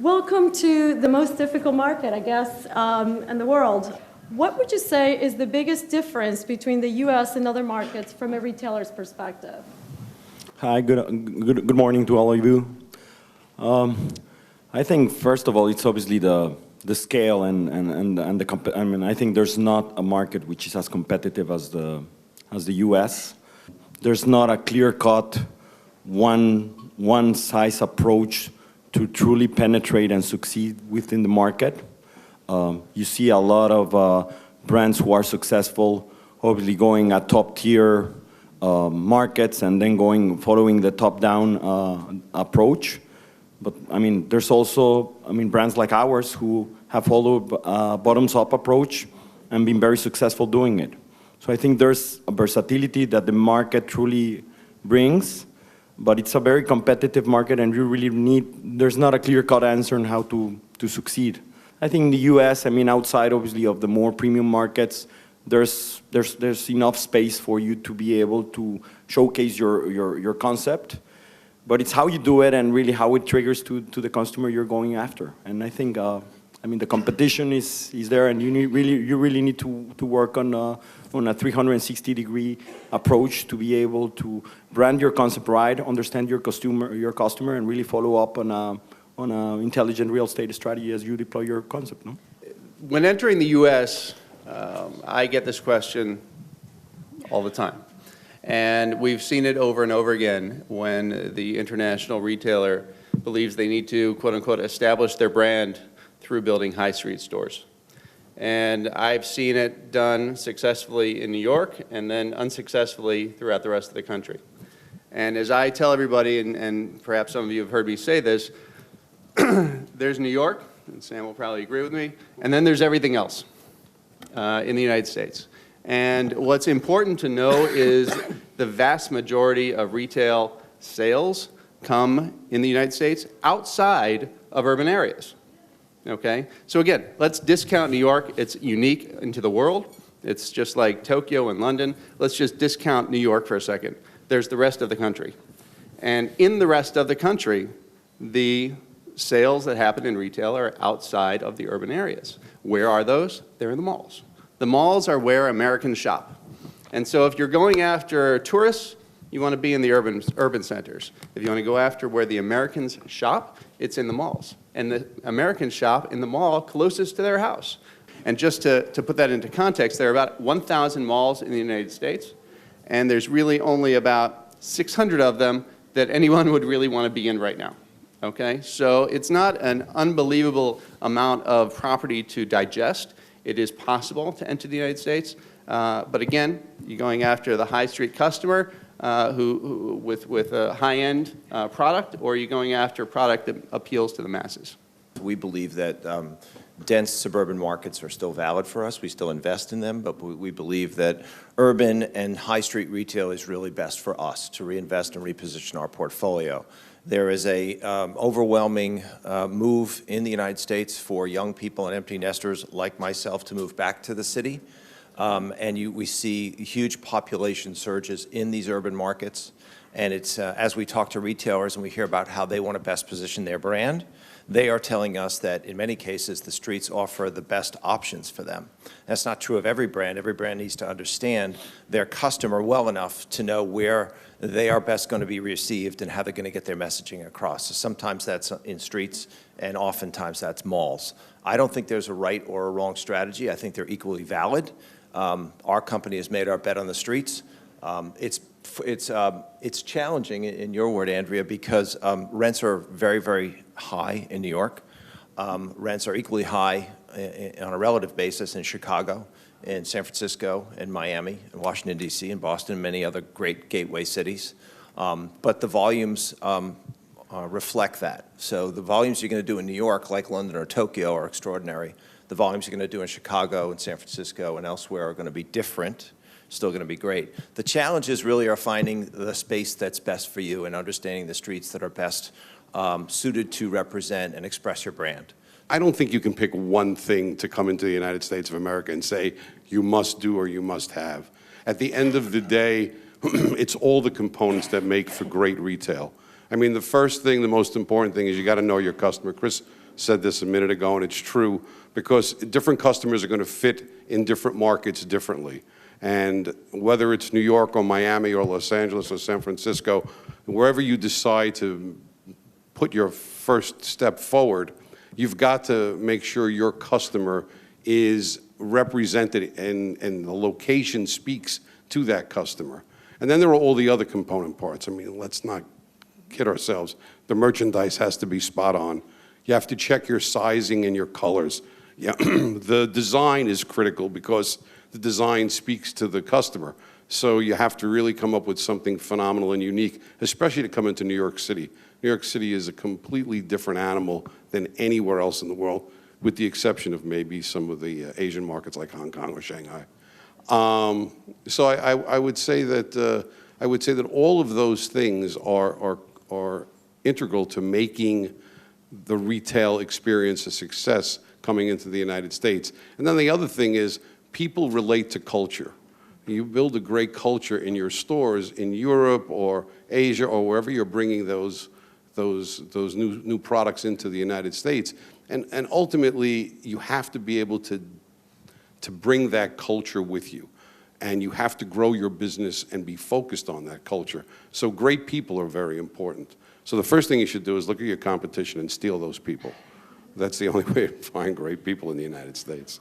Welcome to the most difficult market, I guess, in the world. What would you say is the biggest difference between the U.S. and other markets from a retailer's perspective? Hi, good morning to all of you. I think first of all, it's obviously the scale and the I mean, I think there's not a market which is as competitive as the U.S. There's not a clear-cut one size approach to truly penetrate and succeed within the market. You see a lot of brands who are successful, obviously going at top tier markets and then following the top-down approach. But I mean, there's also brands like ours who have followed bottoms-up approach and been very successful doing it. So I think there's a versatility that the market truly brings, but it's a very competitive market, and you really there's not a clear-cut answer on how to succeed. I think in the US, I mean, outside obviously of the more premium markets, there's enough space for you to be able to showcase your concept, but it's how you do it and really how it triggers to the customer you're going after. And I think, I mean, the competition is there, and you really need to work on a 360-degree approach to be able to brand your concept right, understand your customer, and really follow up on an intelligent real estate strategy as you deploy your concept. No? When entering the U.S., I get this question all the time. And we've seen it over and over again when the international retailer believes they need to, quote unquote, establish their brand through building high street stores. And I've seen it done successfully in New York and then unsuccessfully throughout the rest of the country. And as I tell everybody, and perhaps some of you have heard me say this, there's New York, and Sam will probably agree with me, and then there's everything else in the United States. And what's important to know is the vast majority of retail sales come in the United States outside of urban areas. Okay? So again, let's discount New York. It's unique into the world. It's just like Tokyo and London. Let's just discount New York for a second. There's the rest of the country. And in the rest of the country, the sales that happen in retail are outside of the urban areas. Where are those? They're in the malls. The malls are where Americans shop. And so if you're going after tourists, you want to be in the urban centers. If you want to go after where the Americans shop, it's in the malls. And the Americans shop in the mall closest to their house. And just to put that into context, there are about 1,000 malls in the United States, and there's really only about 600 of them that anyone would really want to be in right now. Okay? So it's not an unbelievable amount of property to digest. It is possible to enter the United States. But again, you're going after the high street customer with a high-end product, or are you going after a product that appeals to the masses? We believe that dense suburban markets are still valid for us. We still invest in them, but we believe that urban and high street retail is really best for us to reinvest and reposition our portfolio. There is a overwhelming move in the United States for young people and empty nesters like myself to move back to the city. We see huge population surges in these urban markets. And it's, as we talk to retailers and we hear about how they want to best position their brand, they are telling us that in many cases the streets offer the best options for them. That's not true of every brand. Every brand needs to understand their customer well enough to know where they are best going to be received and how they're going to get their messaging across. So sometimes that's in streets, and oftentimes that's malls. I don't think there's a right or a wrong strategy. I think they're equally valid. Our company has made our bet on the streets. It's challenging, in your word, Andrea, because rents are very, very high in New York. Rents are equally high on a relative basis in Chicago, in San Francisco, in Miami, in Washington, D.C., in Boston, and many other great gateway cities. But the volumes reflect that. So the volumes you're going to do in New York, like London or Tokyo, are extraordinary. The volumes you're going to do in Chicago and San Francisco and elsewhere are going to be different, still going to be great. The challenges really are finding the space that's best for you and understanding the streets that are best suited to represent and express your brand. I don't think you can pick one thing to come into the United States of America and say you must do or you must have. At the end of the day, it's all the components that make for great retail. I mean, the first thing, the most important thing is you got to know your customer. Chris said this a minute ago, and it's true, because different customers are going to fit in different markets differently. And whether it's New York or Miami or Los Angeles or San Francisco, wherever you decide to put your first step forward, you've got to make sure your customer is represented and the location speaks to that customer. And then there are all the other component parts. I mean, let's not kid ourselves. The merchandise has to be spot on. You have to check your sizing and your colors. Yeah, the design is critical because the design speaks to the customer. So you have to really come up with something phenomenal and unique, especially to come into New York City. New York City is a completely different animal than anywhere else in the world, with the exception of maybe some of the Asian markets like Hong Kong or Shanghai. So I would say that all of those things are integral to making the retail experience a success coming into the United States. And then the other thing is people relate to culture. You build a great culture in your stores in Europe or Asia or wherever you're bringing those new products into the United States. And ultimately, you have to be able to bring that culture with you. And you have to grow your business and be focused on that culture. So great people are very important. So the first thing you should do is look at your competition and steal those people. That's the only way to find great people in the United States.